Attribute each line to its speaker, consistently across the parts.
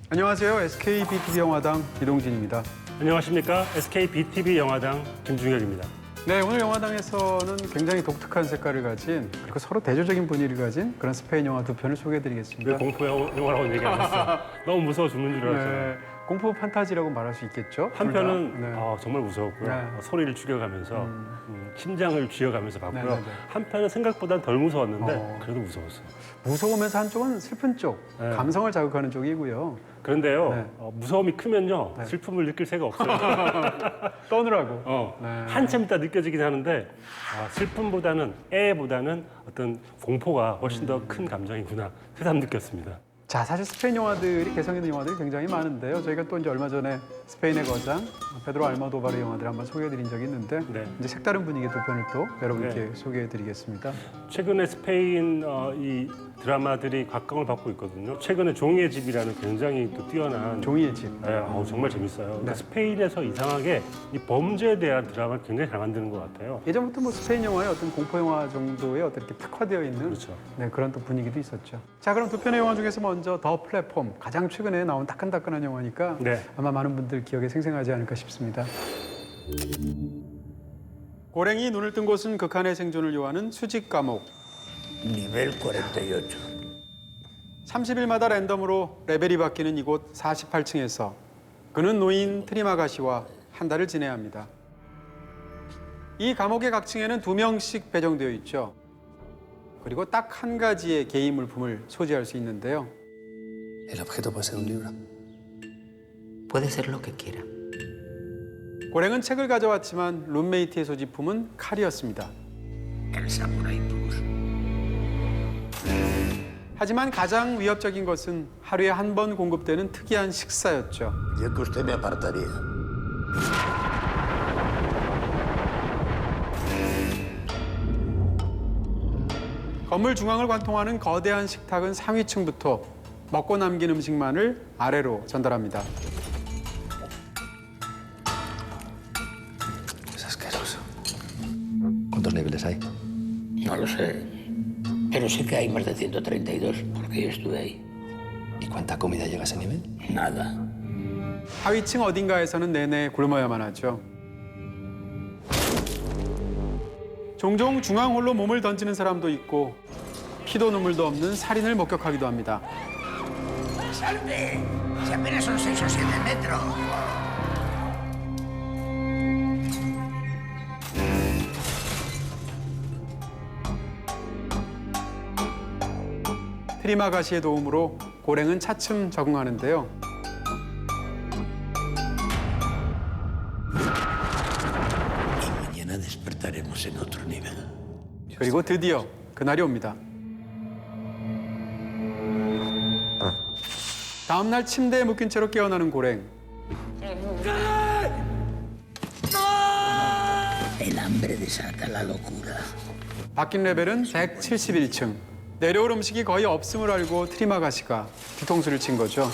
Speaker 1: 안녕하세요. SK BTV 영화당 이동진입니다.
Speaker 2: 안녕하십니까. SK BTV 영화당 김중혁입니다.
Speaker 1: 네, 오늘 영화당에서는 굉장히 독특한 색깔을 가진 그리고 서로 대조적인 분위기를 가진 그런 스페인 영화 두 편을 소개해드리겠습니다.
Speaker 2: 왜 공포 영화라고 얘기 안 했어? 너무 무서워 죽는 줄 알았잖아요.
Speaker 1: 네, 공포 판타지라고 말할 수 있겠죠.
Speaker 2: 한
Speaker 1: 둘 다.
Speaker 2: 편은
Speaker 1: 네.
Speaker 2: 정말 무서웠고요.
Speaker 1: 네.
Speaker 2: 소리를 죽여가면서 심장을 쥐어가면서 봤고요.
Speaker 1: 네, 네, 네.
Speaker 2: 한 편은 생각보다 덜 무서웠는데
Speaker 1: 어.
Speaker 2: 그래도 무서웠어요.
Speaker 1: 무서우면서 한쪽은 슬픈 쪽,
Speaker 2: 네.
Speaker 1: 감성을 자극하는 쪽이고요.
Speaker 2: 그런데요.
Speaker 1: 네.
Speaker 2: 무서움이 크면요.
Speaker 1: 네.
Speaker 2: 슬픔을 느낄 새가 없어요.
Speaker 1: 떠느라고. 네.
Speaker 2: 한참 있다 느껴지긴 하는데 슬픔보다는 애보다는 어떤 공포가 훨씬 더 큰 감정이구나. 새삼 느꼈습니다.
Speaker 1: 자, 사실 스페인 영화들이 개성 있는 영화들이 굉장히 많은데요. 저희가 또 이제 얼마 전에 스페인의 거장 페드로 알모도바르 영화들을 한번 소개해드린 적이 있는데
Speaker 2: 네.
Speaker 1: 이제 색다른 분위기의 두 편을 또 여러분께
Speaker 2: 네.
Speaker 1: 소개해드리겠습니다.
Speaker 2: 최근에 스페인 이 드라마들이 각광을 받고 있거든요. 최근에 종이의 집이라는 굉장히 또 뛰어난
Speaker 1: 종이의 집.
Speaker 2: 네, 정말 재밌어요. 그러니까
Speaker 1: 네.
Speaker 2: 스페인에서 이상하게 이 범죄에 대한 드라마를 굉장히 잘 만드는 것 같아요.
Speaker 1: 예전부터 뭐 스페인 영화의 어떤 공포 영화 정도의 어떤 이렇게 특화되어 있는
Speaker 2: 그렇죠.
Speaker 1: 네, 그런 또 분위기도 있었죠. 자, 그럼 두 편의 영화 중에서 먼저 더 플랫폼 가장 최근에 나온 따끈따끈한 영화니까
Speaker 2: 네.
Speaker 1: 아마 많은 분들 기억에 생생하지 않을까 싶습니다. 고랭이 눈을 뜬 곳은 극한의 생존을 요하는 수직 감옥.
Speaker 3: Nivel 48.
Speaker 1: 30일마다 랜덤으로 레벨이 바뀌는 이곳 48층에서 그는 노인 트리마가시와 한 달을 지내야 합니다. 이 감옥의 각 층에는 2명씩 배정되어 있죠. 그리고 딱 한 가지의 개인 물품을 소지할 수 있는데요.
Speaker 4: El objeto puede ser un libro.
Speaker 3: Puede ser lo que quiera.
Speaker 1: 고랭은 책을 가져왔지만 룸메이트의 소지품은 칼이었습니다.
Speaker 3: El Samurai Plus.
Speaker 1: 하지만 가장 위협적인 것은 하루에 한 번 공급되는 특이한 식사였죠.
Speaker 5: Yo que usted me apartaría.
Speaker 1: 건물 중앙을 관통하는 거대한 식탁은 상위층부터 먹고 남긴 음식만을 아래로 전달합니다.
Speaker 4: Es asqueroso. ¿Cuántos niveles hay?
Speaker 3: No lo sé. Pero sé que hay más de 132, porque yo estuve ahí.
Speaker 4: ¿Y cuánta comida llega a ese nivel?
Speaker 3: Nada.
Speaker 1: 하위층 어딘가에서는 내내 굶어야만 하죠. 종종 중앙홀로 몸을 던지는 사람도 있고 피도 눈물도 없는 살인을 목격하기도 합니다.
Speaker 3: ¡Salte! Si apenas son 6 o 7 metros.
Speaker 1: 트리마가시의 도움으로 고랭은 차츰 적응하는데요.
Speaker 5: Y mañana despertaremos en otro nivel.
Speaker 1: 그리고 드디어 그날이 옵니다. 다음 날 침대에 묶인 채로 깨어나는 고랭.
Speaker 3: El hambre desata la locura.
Speaker 1: 바뀐 레벨은 171층. 내려올 음식이 거의 없음을 알고 트리마가시가 뒤통수를 친 거죠.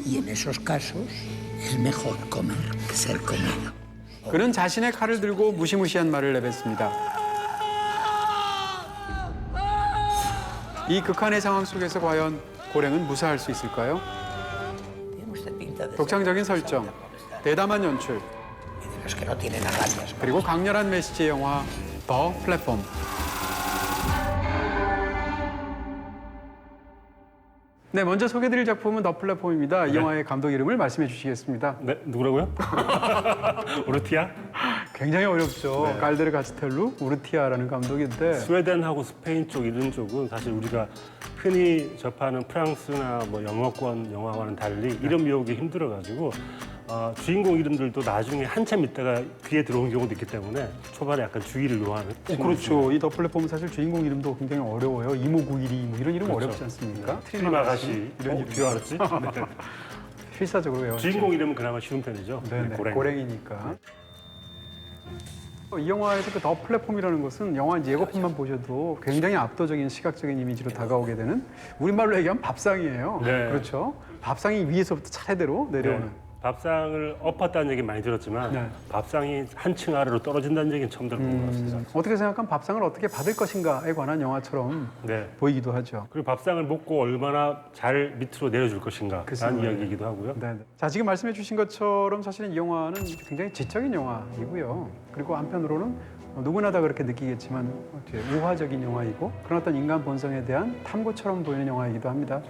Speaker 3: Y en esos casos es mejor comer que ser comido.
Speaker 1: 그는 자신의 칼을 들고 무시무시한 말을 내뱉습니다. 이 극한의 상황 속에서 과연 고랭은 무사할 수 있을까요?
Speaker 3: Tiene usted pinta de
Speaker 1: 독창적인 설정, 대담한 연출,
Speaker 3: y de los que no tienen agallas.
Speaker 1: 그리고 강렬한 메시지의 영화 더 플랫폼. 네, 먼저 소개드릴 작품은 더 플랫폼입니다. 이
Speaker 2: 네.
Speaker 1: 영화의 감독 이름을 말씀해 주시겠습니다.
Speaker 2: 네, 누구라고요? 우르티아?
Speaker 1: 굉장히 어렵죠.
Speaker 2: 네.
Speaker 1: 갈데르 가스텔루 우르티아라는 감독인데
Speaker 2: 스웨덴하고 스페인 쪽 이런 쪽은 사실 우리가 흔히 접하는 프랑스나 뭐 영어권 영화와는 달리 이름 외우기 힘들어가지고 주인공 이름들도 나중에 한참 있다가 귀에 들어온 경우도 있기 때문에 초반에 약간 주의를 요하는.
Speaker 1: 그렇죠. 이 더 플랫폼은 사실 주인공 이름도 굉장히 어려워요. 이모구일이 뭐 이런 이름
Speaker 2: 그렇죠.
Speaker 1: 어렵지 않습니까?
Speaker 2: 트리마가시
Speaker 1: 이런 이름
Speaker 2: 귀 알았지? 네.
Speaker 1: 필사적으로 외워요.
Speaker 2: 주인공 이름은 그나마 쉬운 편이죠.
Speaker 1: 네네,
Speaker 2: 고랭.
Speaker 1: 고랭이니까. 이 영화에서 그 더 플랫폼이라는 것은 영화 이제 예고편만 보셔도 굉장히 압도적인 시각적인 이미지로 다가오게 되는 우리말로 얘기하면 밥상이에요.
Speaker 2: 네.
Speaker 1: 그렇죠. 밥상이 위에서부터 차례대로 내려오는.
Speaker 2: 네. 밥상을 엎었다는 얘기 많이 들었지만
Speaker 1: 네.
Speaker 2: 밥상이 한층 아래로 떨어진다는 얘기는 처음 들어본 것 같습니다.
Speaker 1: 어떻게 생각하면 밥상을 어떻게 받을 것인가에 관한 영화처럼
Speaker 2: 네.
Speaker 1: 보이기도 하죠.
Speaker 2: 그리고 밥상을 먹고 얼마나 잘 밑으로 내려줄 것인가라는
Speaker 1: 글쎄요.
Speaker 2: 이야기이기도 하고요.
Speaker 1: 네. 자, 지금 말씀해 주신 것처럼 사실은 이 영화는 굉장히 지적인 영화이고요. 그리고 한편으로는 누구나 다 그렇게 느끼겠지만 우화적인 영화이고 그런 어떤 인간 본성에 대한 탐구처럼 보이는 영화이기도 합니다.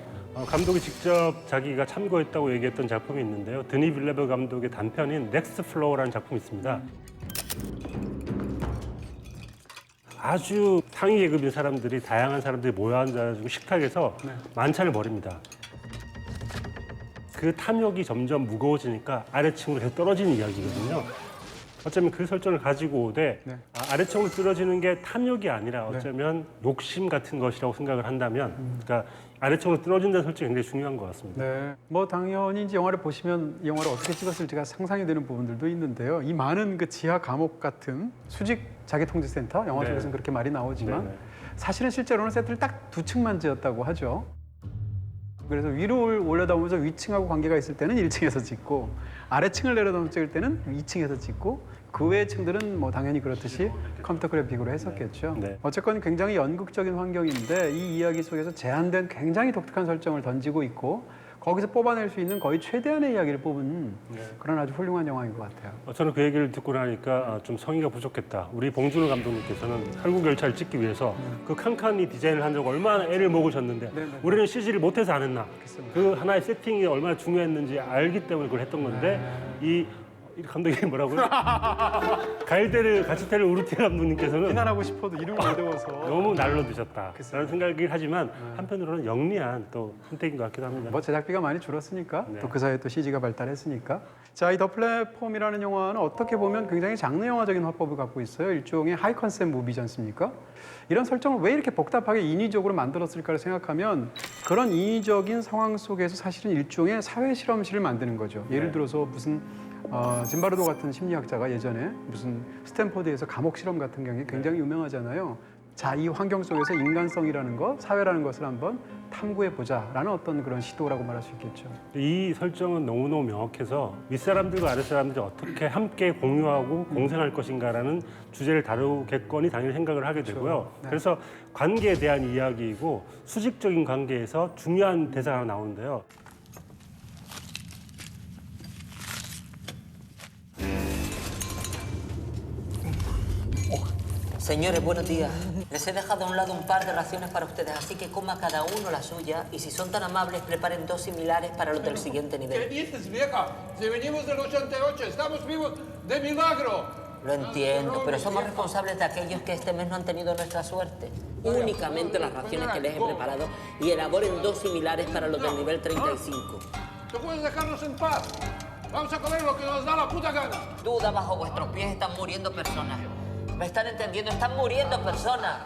Speaker 2: 감독이 직접 자기가 참고했다고 얘기했던 작품이 있는데요. 드니 빌레브 감독의 단편인 넥스트 플로어라는 작품이 있습니다. 아주 상위 계급인 사람들이 다양한 사람들이 모여 앉아가지고 식탁에서 만찬을 벌입니다. 그 탐욕이 점점 무거워지니까 아래층으로 계속 떨어지는 이야기거든요. 어쩌면 그 설정을 가지고 오되
Speaker 1: 네.
Speaker 2: 아래층으로 떨어지는 게 탐욕이 아니라 어쩌면 욕심 같은 것이라고 생각을 한다면 그러니까 아래층으로 떨어진다는 설정이 굉장히 중요한 것 같습니다.
Speaker 1: 네. 뭐 당연히 이제 영화를 보시면 이 영화를 어떻게 찍었을지가 상상이 되는 부분들도 있는데요. 이 많은 그 지하 감옥 같은 수직 자기통제센터 영화
Speaker 2: 네.
Speaker 1: 속에서는 그렇게 말이 나오지만
Speaker 2: 네, 네.
Speaker 1: 사실은 실제로는 세트를 딱 2층만 지었다고 하죠. 그래서 위로 올려다보면서 위층하고 관계가 있을 때는 1층에서 찍고 아래층을 내려다보면서 찍을 때는 2층에서 찍고 그 외의 층들은 뭐 당연히 그렇듯이 컴퓨터 그래픽으로 했었겠죠.
Speaker 2: 네.
Speaker 1: 어쨌건 굉장히 연극적인 환경인데 이 이야기 속에서 제한된 굉장히 독특한 설정을 던지고 있고 거기서 뽑아낼 수 있는 거의 최대한의 이야기를 뽑은 그런 아주 훌륭한 영화인 것 같아요.
Speaker 2: 저는 그 얘기를 듣고 나니까 좀 성의가 부족했다. 우리 봉준호 감독님께서는 한국열차를 찍기 위해서 그 칸칸이 디자인을 한다고 얼마나 애를 먹으셨는데
Speaker 1: 네.
Speaker 2: 우리는 CG를 못해서 안 했나. 그 하나의 세팅이 얼마나 중요했는지 알기 때문에 그걸 했던 건데 이 감독이 뭐라고요? 갈대를 가치태를 우르티 감독님께서는
Speaker 1: 비난하고 싶어도 이름을 못 외워서
Speaker 2: 너무 날로 드셨다라는 생각을 하지만 한편으로는 영리한 또 선택인 것 같기도 합니다.
Speaker 1: 뭐 제작비가 많이 줄었으니까
Speaker 2: 네.
Speaker 1: 또 그 사이에 또 CG가 발달했으니까 자, 이 더 플랫폼이라는 영화는 어떻게 보면 굉장히 장르 영화적인 화법을 갖고 있어요. 일종의 하이 컨셉 무비지 않습니까? 이런 설정을 왜 이렇게 복잡하게 인위적으로 만들었을까를 생각하면 그런 인위적인 상황 속에서 사실은 일종의 사회 실험실을 만드는 거죠. 예를 들어서 무슨 짐바르도 같은 심리학자가 예전에 무슨 스탠퍼드에서 감옥 실험 같은 경우에 굉장히 유명하잖아요. 자, 이 환경 속에서 인간성이라는 것, 사회라는 것을 한번 탐구해 보자라는 어떤 그런 시도라고 말할 수 있겠죠.
Speaker 2: 이 설정은 너무너무 명확해서 윗사람들과 아랫사람들이 어떻게 함께 공유하고 공생할 것인가라는 주제를 다루겠거니 당연히 생각을 하게 되고요.
Speaker 1: 네.
Speaker 2: 그래서 관계에 대한 이야기이고 수직적인 관계에서 중요한 대사가 나오는데요.
Speaker 6: Señores, buenos días. Les he dejado a un lado un par de raciones para ustedes, así que coma cada uno la suya y si son tan amables, preparen 2 similares para los del siguiente
Speaker 7: ¿Qué
Speaker 6: nivel.
Speaker 7: dices, vieja? Si venimos del 88, estamos vivos de milagro.
Speaker 6: Lo entiendo, pero somos responsables de aquellos que este mes no han tenido nuestra suerte. Únicamente las raciones que les he preparado y elaboren 2 similares para los del nivel 35.
Speaker 7: ¿Tú puedes dejarnos en paz? Vamos a comer lo que nos da la puta gana.
Speaker 6: Duda bajo vuestros pies, están muriendo personas. ¿Me están entendiendo? Están muriendo personas.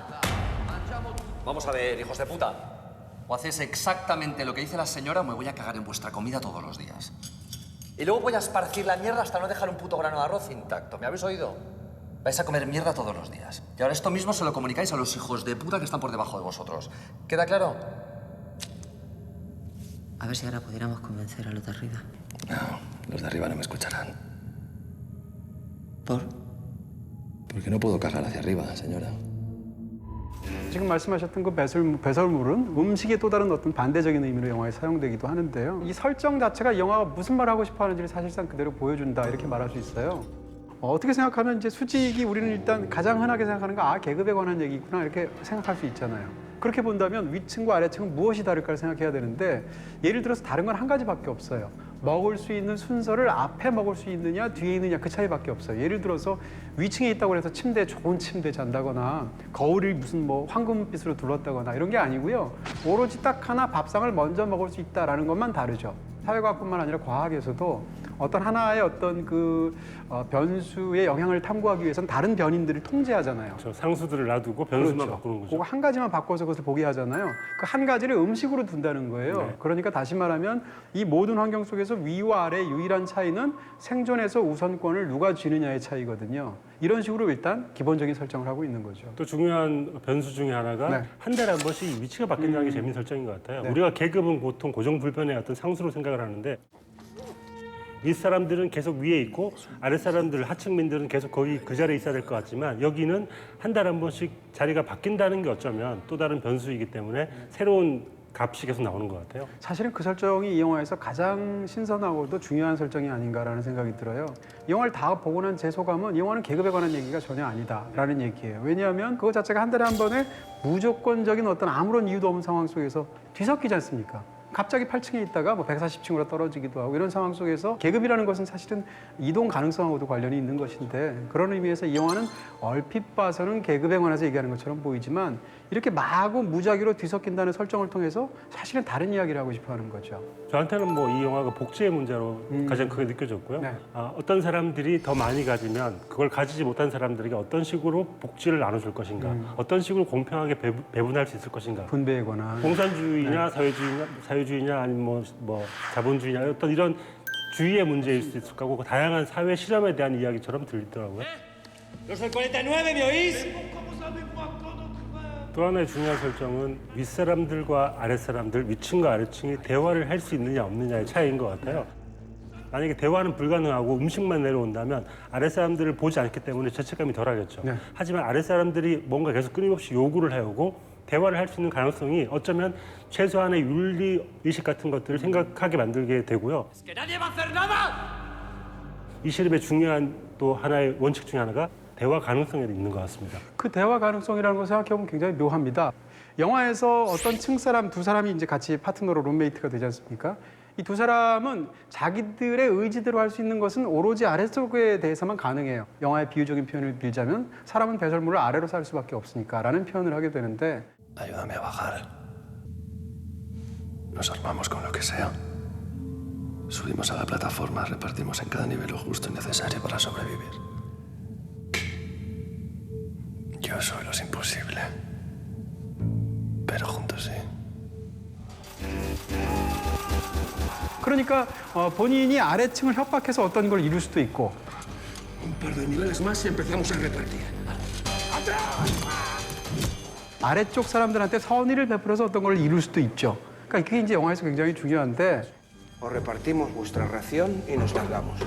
Speaker 8: Vamos a ver, hijos de puta. O hacéis exactamente lo que dice la señora o me voy a cagar en vuestra comida todos los días. Y luego voy a esparcir la mierda hasta no dejar un puto grano de arroz intacto. ¿Me habéis oído? Vais a comer mierda todos los días. Y ahora esto mismo se lo comunicáis a los hijos de puta que están por debajo de vosotros. ¿Queda claro?
Speaker 6: A ver si ahora pudiéramos convencer a los de arriba.
Speaker 4: No, los de arriba no me escucharán.
Speaker 6: ¿Por?
Speaker 4: Porque no puedo cagar hacia arriba, señora.
Speaker 1: 지금 말씀하셨던 그 배설물은 음식의 또 다른 어떤 반대적인 의미로 영화에 사용되기도 하는데요. 이 설정 자체가 이 영화가 무슨 말을 하고 싶어 하는지를 사실상 그대로 보여준다 이렇게 말할 수 있어요. 어떻게 생각하면 이제 수직이 우리는 일단 가장 흔하게 생각하는 거 계급에 관한 얘기구나 이렇게 생각할 수 있잖아요. 그렇게 본다면 위층과 아래층은 무엇이 다를까를 생각해야 되는데 예를 들어서 다른 건 한 가지밖에 없어요. 먹을 수 있는 순서를 앞에 먹을 수 있느냐 뒤에 있느냐 그 차이밖에 없어요. 예를 들어서 위층에 있다고 해서 침대에 좋은 침대에 잔다거나 거울이 무슨 뭐 황금빛으로 둘렀다거나 이런 게 아니고요. 오로지 딱 하나 밥상을 먼저 먹을 수 있다라는 것만 다르죠. 사회과학뿐만 아니라 과학에서도 어떤 하나의 어떤 그 변수의 영향을 탐구하기 위해서는 다른 변인들을 통제하잖아요.
Speaker 2: 저 상수들을 놔두고 변수만
Speaker 1: 그렇죠.
Speaker 2: 바꾸는 거죠.
Speaker 1: 그거 한 가지만 바꿔서 그것을 보게 하잖아요. 그 한 가지를 음식으로 둔다는 거예요.
Speaker 2: 네.
Speaker 1: 그러니까 다시 말하면 이 모든 환경 속에서 위와 아래 유일한 차이는 생존에서 우선권을 누가 쥐느냐의 차이거든요. 이런 식으로 일단 기본적인 설정을 하고 있는 거죠.
Speaker 2: 또 중요한 변수 중에 하나가
Speaker 1: 네.
Speaker 2: 한 달에 한 번씩 위치가 바뀐다는 게 재밌는 설정인 것 같아요.
Speaker 1: 네.
Speaker 2: 우리가 계급은 보통 고정불변의 어떤 상수로 생각을 하는데 윗사람들은 계속 위에 있고 아랫사람들, 하층민들은 계속 거기 그 자리에 있어야 될 것 같지만 여기는 한 달에 한 번씩 자리가 바뀐다는 게 어쩌면 또 다른 변수이기 때문에 새로운 값이 계속 나오는 것 같아요.
Speaker 1: 사실은 그 설정이 이 영화에서 가장 신선하고도 중요한 설정이 아닌가라는 생각이 들어요. 이 영화를 다 보고 난 제 소감은 이 영화는 계급에 관한 얘기가 전혀 아니다라는 얘기예요. 왜냐하면 그거 자체가 한 달에 한 번에 무조건적인 어떤 아무런 이유도 없는 상황 속에서 뒤섞이지 않습니까? 갑자기 8층에 있다가 뭐 140층으로 떨어지기도 하고 이런 상황 속에서 계급이라는 것은 사실은 이동 가능성하고도 관련이 있는 것인데 그런 의미에서 이 영화는 얼핏 봐서는 계급에 관해서 얘기하는 것처럼 보이지만 이렇게 마구 무작위로 뒤섞인다는 설정을 통해서 사실은 다른 이야기를 하고 싶어 하는 거죠.
Speaker 2: 저한테는 뭐 이 영화가 복지의 문제로 가장 크게 느껴졌고요.
Speaker 1: 네.
Speaker 2: 어떤 사람들이 더 많이 가지면 그걸 가지지 못한 사람들에게 어떤 식으로 복지를 나눠줄 것인가, 어떤 식으로 공평하게 배분할 수 있을 것인가.
Speaker 1: 분배에 관한.
Speaker 2: 공산주의냐 사회주의냐 아니면 뭐 자본주의냐 어떤 이런 주의의 문제일 수 있을 거고 다양한 사회 실험에 대한 이야기처럼 들리더라고요. 또 하나의 중요한 설정은 윗사람들과 아랫사람들, 위층과 아래층이 대화를 할 수 있느냐 없느냐의 차이인 것 같아요. 만약에 대화는 불가능하고 음식만 내려온다면 아랫사람들을 보지 않기 때문에 죄책감이 덜하겠죠.
Speaker 1: 네.
Speaker 2: 하지만 아랫사람들이 뭔가 계속 끊임없이 요구를 해오고 대화를 할 수 있는 가능성이 어쩌면 최소한의 윤리의식 같은 것들을 생각하게 만들게 되고요. 이 시름의 중요한 또 하나의 원칙 중에 하나가 대화 가능성에 있는 것 같습니다.
Speaker 1: 그 대화 가능성이라는 걸 생각해보면 굉장히 묘합니다. 영화에서 어떤 층 사람 두 사람이 이제 같이 파트너로 룸메이트가 되지 않습니까? 이 두 사람은 자기들의 의지대로 할 수 있는 것은 오로지 아래쪽에 대해서만 가능해요. 영화의 비유적인 표현을 빌자면 사람은 배설물을 아래로 쌀 수밖에 없으니까라는 표현을 하게 되는데
Speaker 4: Ayúdame a bajar. Nos armamos con lo que sea. Subimos a la plataforma, repartimos en cada nivel lo justo y necesario para sobrevivir. Yo soy los imposible. Pero juntos sí.
Speaker 1: 그러니까 본인이 아래층을 협박해서 어떤 걸 이룰 수도 있고
Speaker 5: Un par de niveles más y empezamos a repartir.
Speaker 1: 아래쪽 사람들한테 선의를 베풀어서 어떤 걸 이룰 수도 있죠. 그러니까 그게 이제 영화에서 굉장히 중요한데
Speaker 9: Os repartimos vuestra ración y nos largamos.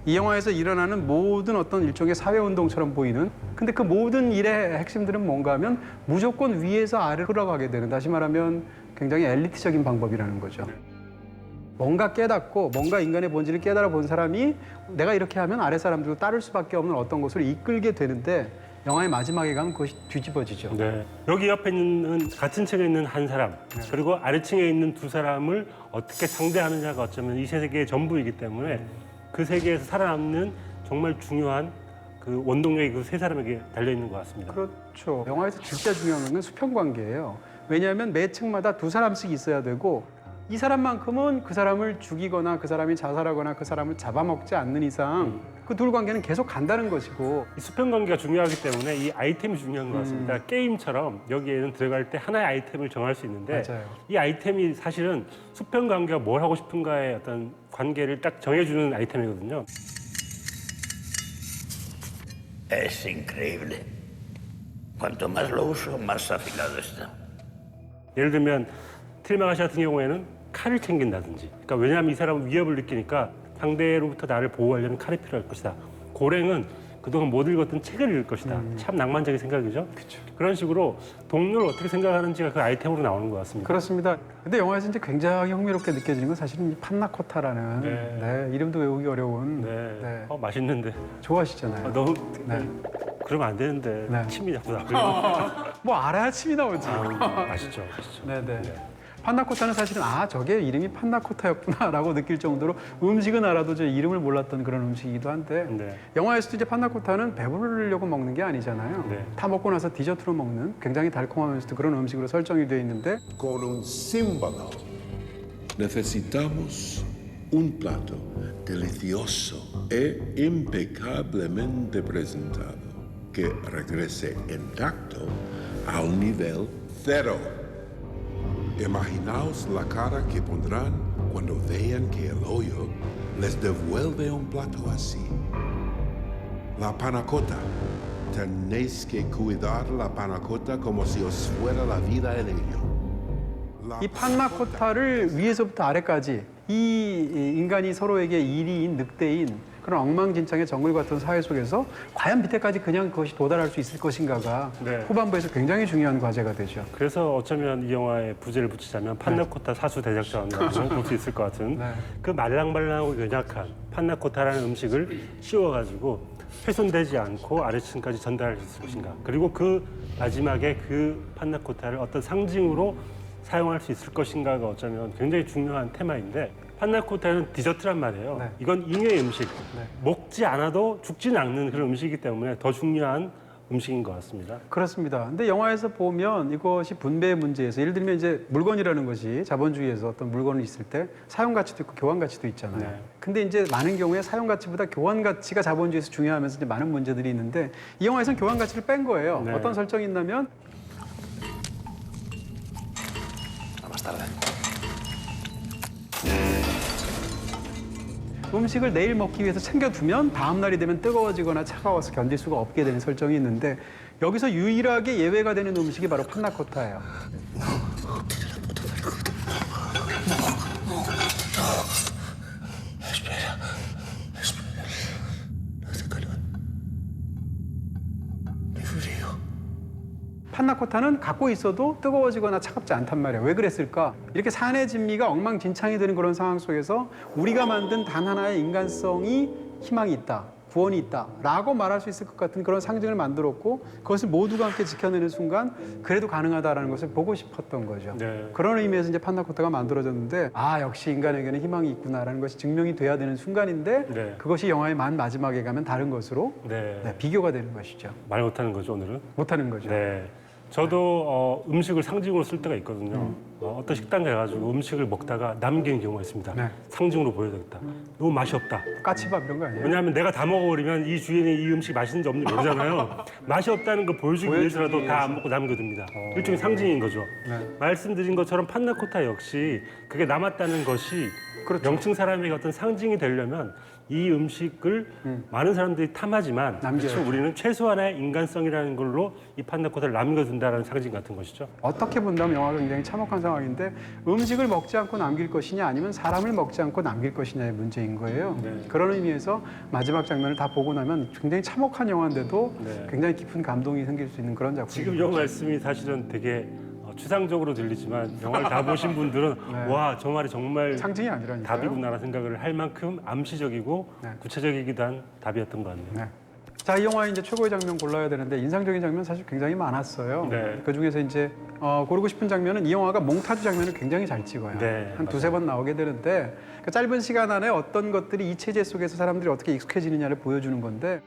Speaker 1: 이 영화에서 일어나는 모든 어떤 일종의 사회운동처럼 보이는 근데 그 모든 일의 핵심들은 뭔가 하면 무조건 위에서 아래로 흘러가게 되는 다시 말하면 굉장히 엘리트적인 방법이라는 거죠. 뭔가 깨닫고 뭔가 인간의 본질을 깨달아 본 사람이 내가 이렇게 하면 아래 사람들도 따를 수밖에 없는 어떤 것을 이끌게 되는데 영화의 마지막에 가면 그것이 뒤집어지죠.
Speaker 2: 네. 여기 옆에 있는 같은 층에 있는 한 사람 그리고 아래층에 있는 두 사람을 어떻게 상대하느냐가 어쩌면 이 세계의 전부이기 때문에 그 세계에서 살아남는 정말 중요한 그 원동력이 그 세 사람에게 달려 있는 것 같습니다.
Speaker 1: 그렇죠. 영화에서 진짜 중요한 건 수평 관계예요. 왜냐하면 매 층마다 두 사람씩 있어야 되고 이 사람만큼은 그 사람을 죽이거나 그 사람이 자살하거나 그 사람을 잡아먹지 않는 이상 그 둘 관계는 계속 간다는 것이고
Speaker 2: 이 수평 관계가 중요하기 때문에 이 아이템이 중요한 것 같습니다. 게임처럼 여기에는 들어갈 때 하나의 아이템을 정할 수 있는데
Speaker 1: 맞아요.
Speaker 2: 이 아이템이 사실은 수평 관계가 뭘 하고 싶은가의 어떤 관계를 딱 정해주는 아이템이거든요.
Speaker 5: Es increíble. Cuanto más lo uso, más afilado está.
Speaker 2: 예를 들면 트리마가 씨 같은 경우에는 칼을 챙긴다든지 그러니까 왜냐하면 이 사람은 위협을 느끼니까 상대로부터 나를 보호하려면 칼이 필요할 것이다. 고랭은 그동안 못 읽었던 책을 읽을 것이다. 참 낭만적인 생각이죠.
Speaker 1: 그쵸.
Speaker 2: 그런 식으로 동료를 어떻게 생각하는지가 그 아이템으로 나오는 것 같습니다.
Speaker 1: 그렇습니다. 근데 영화에서 이제 굉장히 흥미롭게 느껴지는 건 사실은 이 판나코타라는
Speaker 2: 네.
Speaker 1: 이름도 외우기 어려운
Speaker 2: 네. 맛있는데.
Speaker 1: 좋아하시잖아요.
Speaker 2: 너무
Speaker 1: 네.
Speaker 2: 그러면 안 되는데
Speaker 1: 네.
Speaker 2: 침이 자꾸 나고요.
Speaker 1: 뭐 알아야 침이 나오지.
Speaker 2: 맛있죠.
Speaker 1: 네네. 판나코타는 사실은 저게 이름이 판나코타였구나라고 느낄 정도로 음식은 알아도 저 이름을 몰랐던 그런 음식이기도 한데
Speaker 2: 네.
Speaker 1: 영화에서도 이제 판나코타는 배부르려고 먹는 게 아니잖아요.
Speaker 2: 네.
Speaker 1: 다 먹고 나서 디저트로 먹는 굉장히 달콤하면서도 그런 음식으로 설정이 되어 있는데
Speaker 7: Con un símbolo. Necesitamos un plato delicioso e impecablemente presentado que regrese intacto al nivel cero. Imaginaos la cara que pondrán cuando vean que el hoyo les devuelve un plato así. La panacota. Tenéis que cuidar la panacota como si os fuera la vida en ello.
Speaker 1: 이 판나코타를 위에서부터 아래까지 이 인간이 서로에게 일이인 늑대인 그런 엉망진창의 정글 같은 사회 속에서 과연 밑에까지 그냥 그것이 도달할 수 있을 것인가가
Speaker 2: 네.
Speaker 1: 후반부에서 굉장히 중요한 과제가 되죠.
Speaker 2: 그래서 어쩌면 이 영화의 부제를 붙이자면 판나코타 사수 대작전이라고 볼 수 있을 것 같은
Speaker 1: 네.
Speaker 2: 그 말랑말랑하고 연약한 판나코타라는 음식을 씌워가지고 훼손되지 않고 아래층까지 전달할 수 있을 것인가. 그리고 그 마지막에 그 판나코타를 어떤 상징으로 사용할 수 있을 것인가가 어쩌면 굉장히 중요한 테마인데 판나코타는 디저트란 말이에요.
Speaker 1: 네.
Speaker 2: 이건 잉여의 음식. 먹지 않아도 죽지는 않는 그런 음식이기 때문에 더 중요한 음식인 것 같습니다.
Speaker 1: 그렇습니다. 근데 영화에서 보면 이것이 분배의 문제에서 예를 들면 이제 물건이라는 것이 자본주의에서 어떤 물건이 있을 때 사용 가치도 있고 교환 가치도 있잖아요.
Speaker 2: 네.
Speaker 1: 근데 이제 많은 경우에 사용 가치보다 교환 가치가 자본주의에서 중요하면서 이제 많은 문제들이 있는데 이 영화에서는 교환 가치를 뺀 거예요.
Speaker 2: 네.
Speaker 1: 어떤 설정이 있냐면
Speaker 4: Más tarde.
Speaker 1: 음식을 내일 먹기 위해서 챙겨두면 다음 날이 되면 뜨거워지거나 차가워서 견딜 수가 없게 되는 설정이 있는데 여기서 유일하게 예외가 되는 음식이 바로 판나코타예요. 판나코타는 갖고 있어도 뜨거워지거나 차갑지 않단 말이에요. 왜 그랬을까? 이렇게 산의 진미가 엉망진창이 되는 그런 상황 속에서 우리가 만든 단 하나의 인간성이 희망이 있다, 구원이 있다라고 말할 수 있을 것 같은 그런 상징을 만들었고 그것을 모두가 함께 지켜내는 순간 그래도 가능하다라는 것을 보고 싶었던 거죠.
Speaker 2: 네.
Speaker 1: 그런 의미에서 이제 판나코타가 만들어졌는데 아 역시 인간에게는 희망이 있구나라는 것이 증명이 돼야 되는 순간인데
Speaker 2: 네.
Speaker 1: 그것이 영화의 만 마지막에 가면 다른 것으로
Speaker 2: 네.
Speaker 1: 비교가 되는 것이죠.
Speaker 2: 말 못하는 거죠, 오늘은.
Speaker 1: 못하는 거죠.
Speaker 2: 네. 저도 음식을 상징으로 쓸 때가 있거든요. 어떤 식당 가가지고 음식을 먹다가 남긴 경우가 있습니다.
Speaker 1: 네.
Speaker 2: 상징으로 보여야겠다. 너무 맛이 없다.
Speaker 1: 까치밥 이런 거 아니에요?
Speaker 2: 왜냐하면 내가 다 먹어버리면 이 주인이 이 음식이 맛있는지 없는지 모르잖아요. 맛이 없다는 걸 보여주기 위해서라도 다 안 먹고 남겨둡니다. 일종의 상징인 거죠.
Speaker 1: 네.
Speaker 2: 말씀드린 것처럼 판나코타 역시 그게 남았다는 것이
Speaker 1: 그렇죠.
Speaker 2: 명칭 사람에게 어떤 상징이 되려면 이 음식을 많은 사람들이 탐하지만
Speaker 1: 남겨야죠.
Speaker 2: 그렇죠. 우리는 최소한의 인간성이라는 걸로 이 판나코타를 남겨둔다는 상징 같은 것이죠.
Speaker 1: 어떻게 본다면 영화가 굉장히 참혹한 상황인데 음식을 먹지 않고 남길 것이냐 아니면 사람을 먹지 않고 남길 것이냐의 문제인 거예요.
Speaker 2: 네.
Speaker 1: 그런 의미에서 마지막 장면을 다 보고 나면 굉장히 참혹한 영화인데도
Speaker 2: 네.
Speaker 1: 굉장히 깊은 감동이 생길 수 있는 그런 작품입니다.
Speaker 2: 지금 이 말씀이 사실은 되게 추상적으로 들리지만 영화를 다 보신 분들은
Speaker 1: 네.
Speaker 2: 와, 저 말이 정말
Speaker 1: 상징이 아니라니까요.
Speaker 2: 답이구나라는 생각을 할 만큼 암시적이고
Speaker 1: 네.
Speaker 2: 구체적이기도 한 답이었던 것 같네요.
Speaker 1: 네. 자, 이 영화의 이제 최고의 장면 골라야 되는데 인상적인 장면 사실 굉장히 많았어요.
Speaker 2: 네.
Speaker 1: 그 중에서 이제 고르고 싶은 장면은 이 영화가 몽타주 장면을 굉장히 잘 찍어요.
Speaker 2: 네,
Speaker 1: 한 두세 번 나오게 되는데 그 짧은 시간 안에 어떤 것들이 이 체제 속에서 사람들이 어떻게 익숙해지느냐를 보여주는 건데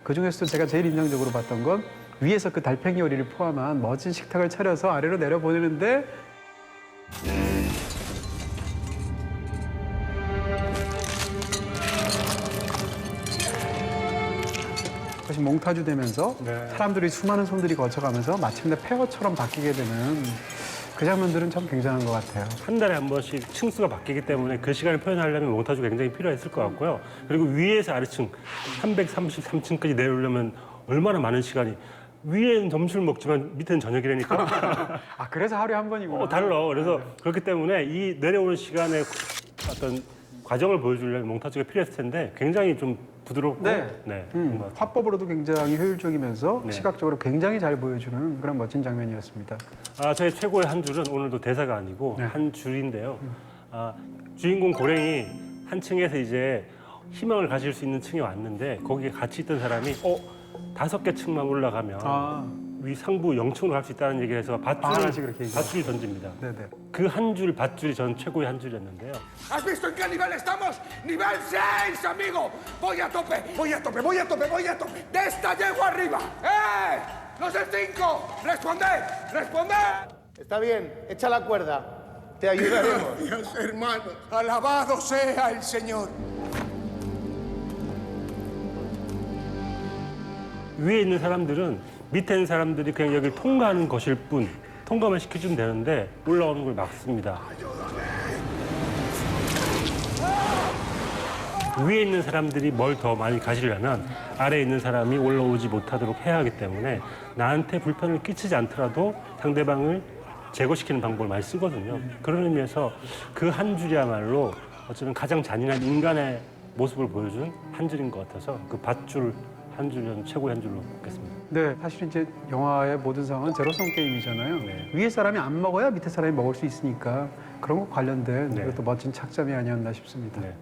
Speaker 1: 그 중에서도 제가 제일 인상적으로 봤던 건 위에서 그 달팽이 요리를 포함한 멋진 식탁을 차려서 아래로 내려보내는데 그것이 몽타주 되면서
Speaker 2: 네.
Speaker 1: 사람들이 수많은 손들이 거쳐가면서 마침내 폐허처럼 바뀌게 되는 그 장면들은 참 굉장한 것 같아요.
Speaker 2: 한 달에 한 번씩 층수가 바뀌기 때문에 그 시간을 표현하려면 몽타주가 굉장히 필요했을 것 같고요. 그리고 위에서 아래층 333층까지 내려오려면 얼마나 많은 시간이 위에는 점심을 먹지만 밑에는 저녁이라니까.
Speaker 1: 아 그래서 하루에 한 번이구나.
Speaker 2: 달라. 그래서 그렇기 때문에 이 내려오는 시간의 어떤 과정을 보여주려면 몽타주가 필요했을 텐데 굉장히 좀 부드럽고
Speaker 1: 네.
Speaker 2: 그런 것 같아요.
Speaker 1: 화법으로도 굉장히 효율적이면서
Speaker 2: 네.
Speaker 1: 시각적으로 굉장히 잘 보여주는 그런 멋진 장면이었습니다.
Speaker 2: 저의 최고의 한 줄은 오늘도 대사가 아니고
Speaker 1: 네.
Speaker 2: 한 줄인데요. 주인공 고랭이 한 층에서 이제 희망을 가질 수 있는 층에 왔는데 거기에 같이 있던 사람이 5개 층만 올라가면 위 상부 0층으로 갈 수 있다는 얘기를 해서
Speaker 1: 하나씩 그렇게 얘기해요.
Speaker 2: 밧줄을 던집니다.
Speaker 1: 네네.
Speaker 2: 그 한 줄 밧줄이 전 최고의 한 줄이었는데요.
Speaker 10: ¿Has visto en qué nivel estamos? ¡Nivel 6, amigo! ¡Voy a tope! ¡Voy a tope! ¡Voy a tope! ¡Voy a tope! ¡De esta llego arriba! ¡Eh! ¡Los del 5! ¡Responded! ¡Responded!
Speaker 11: Está bien, echa la cuerda. Te ayudaremos.
Speaker 10: Dios, hermano, alabado sea el Señor.
Speaker 2: 위에 있는 사람들은 밑에 있는 사람들이 그냥 여기를 통과하는 것일 뿐 통과만 시켜주면 되는데 올라오는 걸 막습니다. 위에 있는 사람들이 뭘 더 많이 가지려면 아래에 있는 사람이 올라오지 못하도록 해야 하기 때문에 나한테 불편을 끼치지 않더라도 상대방을 제거시키는 방법을 많이 쓰거든요. 그런 의미에서 그 한 줄이야말로 어쩌면 가장 잔인한 인간의 모습을 보여준 한 줄인 것 같아서 그 밧줄 한 줄은 최고의 한 줄로 꼽겠습니다.
Speaker 1: 네, 사실은 이제 영화의 모든 상황은 제로섬 게임이잖아요.
Speaker 2: 네.
Speaker 1: 위에 사람이 안 먹어야 밑에 사람이 먹을 수 있으니까 그런 거 관련된
Speaker 2: 네.
Speaker 1: 이것도 멋진 착점이 아니었나 싶습니다.
Speaker 2: 네.